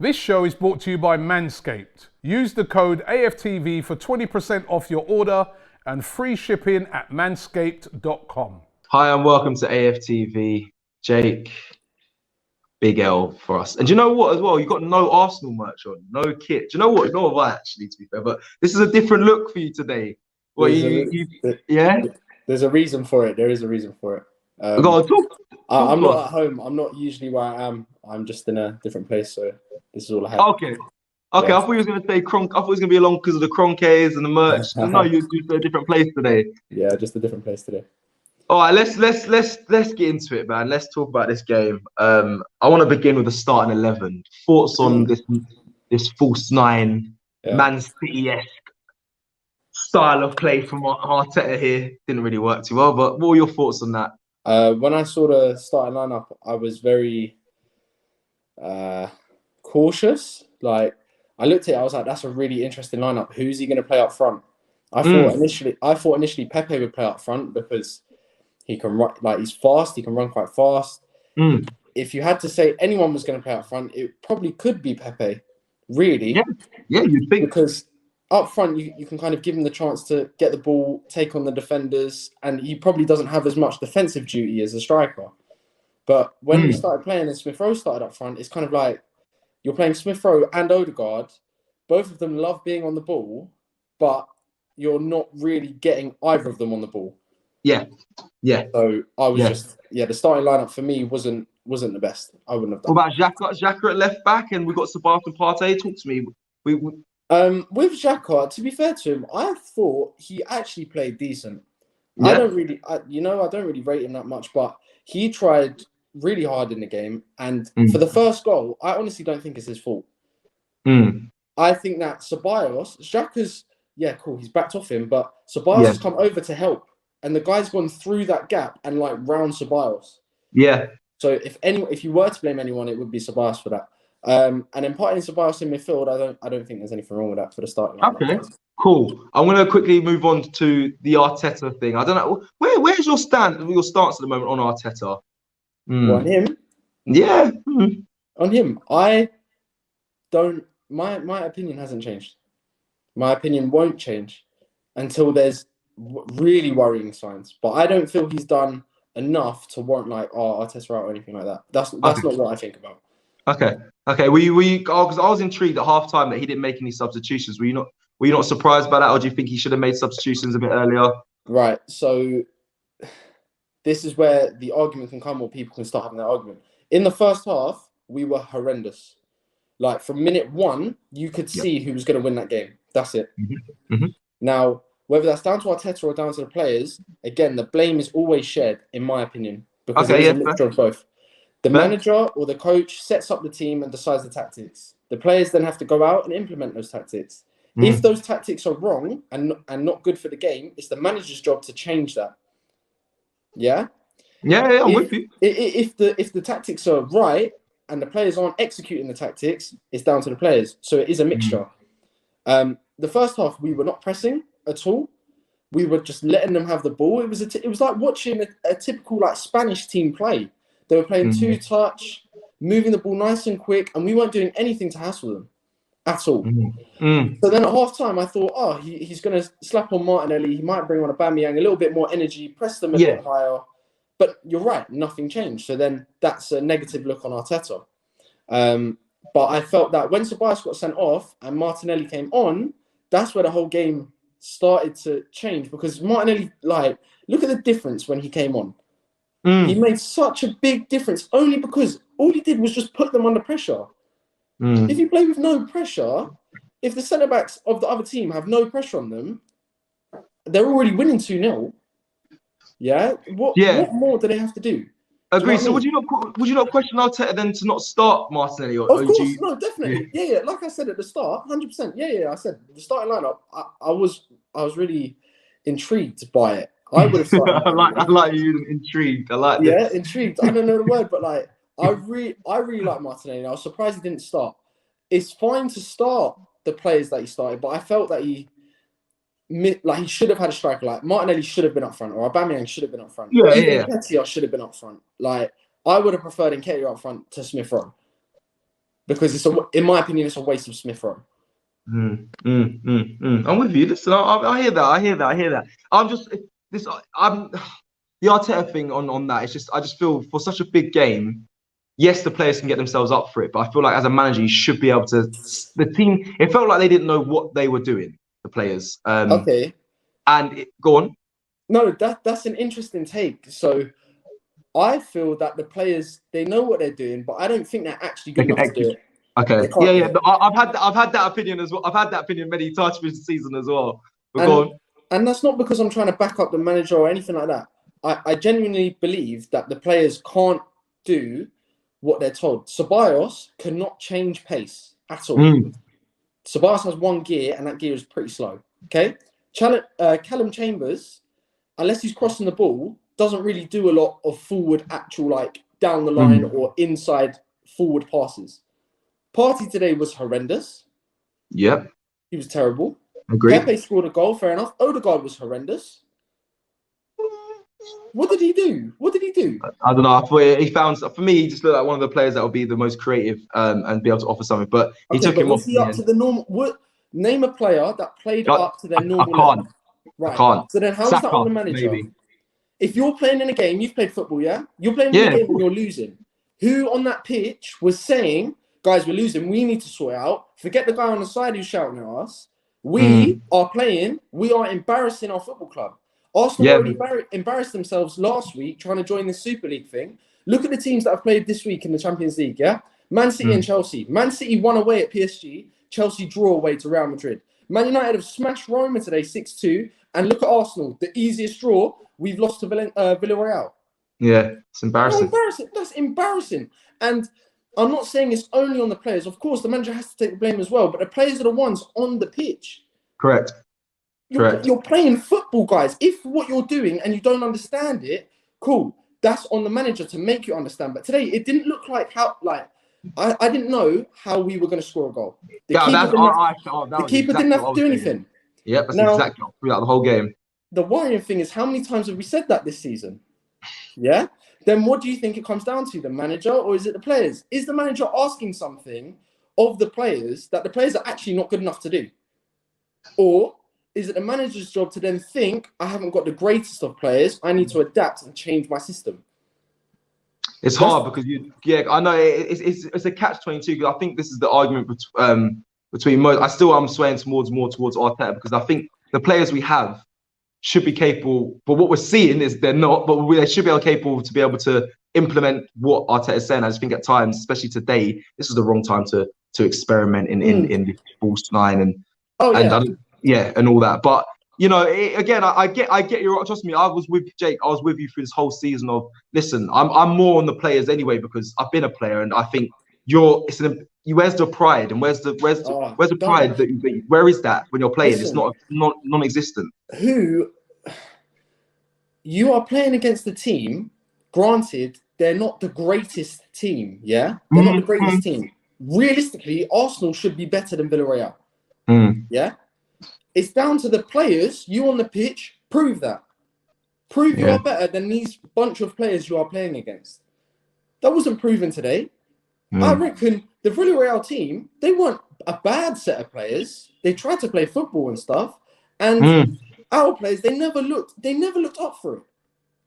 This show is brought to you by Manscaped. Use the code AFTV for 20% off your order and free shipping at manscaped.com. Hi and welcome to AFTV. Jake, big L for us. And do you know what as well? You got no Arsenal merch on, no kit. Do you know what? Nor have I actually, to be fair. But this is a different look for you today. Well, yeah? There's a reason for it. There is a reason for it. I'm not at home. I'm not usually where I am. I'm just in a different place, so this is all I have. Okay. Yeah. I thought he was going to say Cronk. I thought he was going to be along because of the Cronkays and the merch. No, you're to a different place today. Yeah, just a different place today. All right, let's get into it, man. Let's talk about this game. I want to begin with the starting 11. Thoughts on this false nine, Man City-esque style of play from Arteta here? Didn't really work too well, but what were your thoughts on that? When I saw the starting lineup, I was very cautious. Like, I looked at it, I was like, that's a really interesting lineup. Who's he going to play up front? I thought initially Pepe would play up front because he can run, like, he's fast, he can run quite fast. If you had to say anyone was going to play up front, it probably could be Pepe, really. Yeah, you'd think. Because up front, you can kind of give him the chance to get the ball, take on the defenders, and he probably doesn't have as much defensive duty as a striker. But when we started playing and Smith Rowe started up front, it's kind of like you're playing Smith Rowe and Odegaard. Both of them love being on the ball, but you're not really getting either of them on the ball. Yeah. So I was the starting lineup for me wasn't the best. I wouldn't have done. What about Xhaka at left back, and we've got Sebastian Partey? Talk to me. With Xhaka, to be fair to him, I thought he actually played decent. Yeah. I don't really rate him that much, but he tried really hard in the game. And for the first goal, I honestly don't think it's his fault. I think that Xhaka's, he's backed off him, but Ceballos has come over to help. And the guy's gone through that gap and like round Ceballos. Yeah. So if you were to blame anyone, it would be Ceballos for that. And then putting Ceballos in midfield, I don't think there's anything wrong with that for the starting. Okay, cool. I'm going to quickly move on to the Arteta thing. I don't know where's your stance at the moment on Arteta. On him? Yeah. On him, I don't. My opinion hasn't changed. My opinion won't change until there's really worrying signs. But I don't feel he's done enough to warrant Arteta out or anything like that. That's not what I think about. Okay. Were you? Because I was intrigued at halftime that he didn't make any substitutions. Were you not surprised by that, or do you think he should have made substitutions a bit earlier? Right. So this is where the argument can come, or people can start having that argument. In the first half, we were horrendous. Like from minute 1, you could see who was going to win that game. That's it. Now, whether that's down to Arteta or down to the players, again, the blame is always shared, in my opinion, because it's a mixture of both. The manager or the coach sets up the team and decides the tactics. The players then have to go out and implement those tactics. If those tactics are wrong and not good for the game, it's the manager's job to change that. Yeah, I'm with you. If the tactics are right and the players aren't executing the tactics, it's down to the players. So it is a mixture. The first half, we were not pressing at all. We were just letting them have the ball. It was like watching a typical like Spanish team play. They were playing two-touch, moving the ball nice and quick, and we weren't doing anything to hassle them at all. So then at half-time, I thought, he's going to slap on Martinelli. He might bring on Aubameyang, a little bit more energy, press them a bit higher. But you're right, nothing changed. So then that's a negative look on Arteta. But I felt that when Ceballos got sent off and Martinelli came on, that's where the whole game started to change. Because Martinelli, look at the difference when he came on. He made such a big difference only because all he did was just put them under pressure. If you play with no pressure, if the centre-backs of the other team have no pressure on them, they're already winning 2-0. Yeah? What more do they have to do? Agree. So would you not question Arteta then to not start Martinelli? Of course, no, definitely. Yeah. Like I said at the start, 100%. Yeah. I said the starting lineup. I was really intrigued by it. I would have started. I like you intrigued. I like this. Yeah, intrigued. I don't know the word, but I really like Martinelli. I was surprised he didn't start. It's fine to start the players that he started, but I felt that he should have had a striker. Like Martinelli should have been up front, or Aubameyang should have been up front. Nketiah should have been up front. I would have preferred Nketiah up front to Smith Rowe. because in my opinion, it's a waste of Smith Rowe. I'm with you. Listen, I hear that. I hear that. I'm the Arteta thing on that. It's just I just feel for such a big game. Yes, the players can get themselves up for it, but I feel like as a manager, you should be able to. The team. It felt like they didn't know what they were doing. The players. Okay. And go on. No, that's an interesting take. So I feel that the players, they know what they're doing, but I don't think they're actually good enough to do it. Okay. Yeah. But I've had that opinion as well. I've had that opinion many times this season as well. But go on. And that's not because I'm trying to back up the manager or anything like that. I genuinely believe that the players can't do what they're told. Ceballos cannot change pace at all. Ceballos has one gear, and that gear is pretty slow. Okay? Callum Chambers, unless he's crossing the ball, doesn't really do a lot of forward, actual, like, down the line or inside forward passes. Partey today was horrendous. Yep. He was terrible. Agreed. Pepe scored a goal, fair enough. Odegaard was horrendous. What did he do? I don't know. I thought he found, for me, he just looked like one of the players that would be the most creative and be able to offer something. But he took him off. Was he up to the normal? Name a player that played up to their normal level. Right. I can't. So then how is that on the manager? Maybe. If you're playing in a game, you've played football, yeah? You're playing in a game and you're losing. Who on that pitch was saying, guys, we're losing, we need to sort it out. Forget the guy on the side who's shouting at us. We are playing, we are embarrassing our football club. Arsenal already embarrassed themselves last week trying to join the Super League thing. Look at the teams that have played this week in the Champions League, yeah? Man City and Chelsea. Man City won away at PSG. Chelsea draw away to Real Madrid. Man United have smashed Roma today 6-2. And look at Arsenal, the easiest draw, we've lost to Villarreal. Yeah, it's embarrassing. That's embarrassing. And I'm not saying it's only on the players. Of course, the manager has to take the blame as well. But the players are the ones on the pitch. Correct. You're playing football, guys. If what you're doing and you don't understand it, cool. That's on the manager to make you understand. But today, it didn't look like I didn't know how we were going to score a goal. The keeper didn't have to do anything. Yep, that's exactly throughout the whole game. The worrying thing is how many times have we said that this season? Yeah? Then what do you think it comes down to? The manager or is it the players? Is the manager asking something of the players that the players are actually not good enough to do? Or is it the manager's job to then think, I haven't got the greatest of players, I need to adapt and change my system? It's hard because I know it's a catch-22 because I think this is the argument between most. I'm swaying more towards Arteta because I think the players we have should be capable, but what we're seeing is they're not, but they should be capable to be able to implement what Arteta is saying. I just think at times, especially today, this is the wrong time to experiment in the false nine and all that. But you know, I get your, trust me, I was with Jake. I was with you through this whole season of, listen, I'm more on the players anyway because I've been a player and I think where's the pride and where's the pride that where is that when you're playing? Listen, it's not non-existent. You are playing against the team, granted, they're not the greatest team, yeah? They're not the greatest team. Realistically, Arsenal should be better than Villarreal. Yeah? It's down to the players, you on the pitch, prove that. Prove you are better than these bunch of players you are playing against. That wasn't proven today. I reckon the Villarreal team, they weren't a bad set of players. They tried to play football and stuff. And our players, they never looked up for it.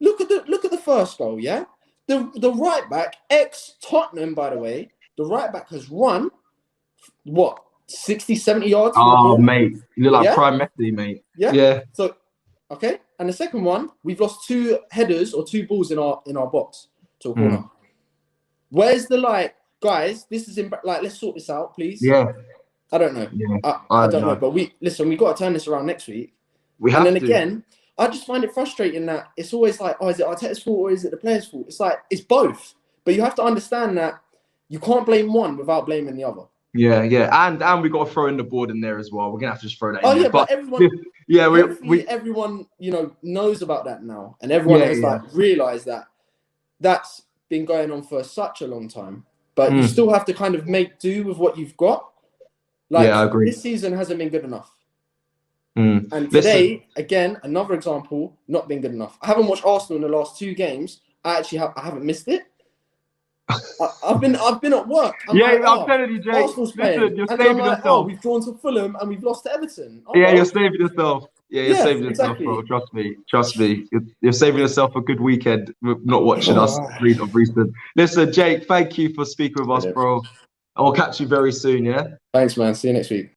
Look at the first goal, yeah? The right back, ex-Tottenham, by the way, the right back has run, 60, 70 yards? Oh, mate. You look like Prime Messi, mate. Yeah. So, okay. And the second one, we've lost 2 headers or 2 balls in our box to a corner. Where's the guys, this is let's sort this out, please. Yeah. I don't know. Yeah. I don't know. But we got to turn this around next week. Again, I just find it frustrating that it's always like, is it Arteta's fault or is it the players' fault? It's like, it's both. But you have to understand that you can't blame one without blaming the other. Yeah. And we got to throw in the board in there as well. We're gonna have to just throw that in there. But everyone, everyone, knows about that now. And everyone has realised that that's been going on for such a long time. But you still have to kind of make do with what you've got. I agree. This season hasn't been good enough. And today, again, another example, not being good enough. I haven't watched Arsenal in the last 2 games. I haven't missed it. I've been at work. I'm telling you, Jake. Arsenal's playing. Listen, you're and saving I'm like, yourself. we've drawn to Fulham and we've lost to Everton. Oh, Yeah, well. you're saving yourself. Yeah, you're saving yourself, bro. Trust me. You're saving yourself a good weekend with not watching us read of recent. Listen, Jake, thank you for speaking with us, bro. I will catch you very soon, yeah? Thanks, man. See you next week.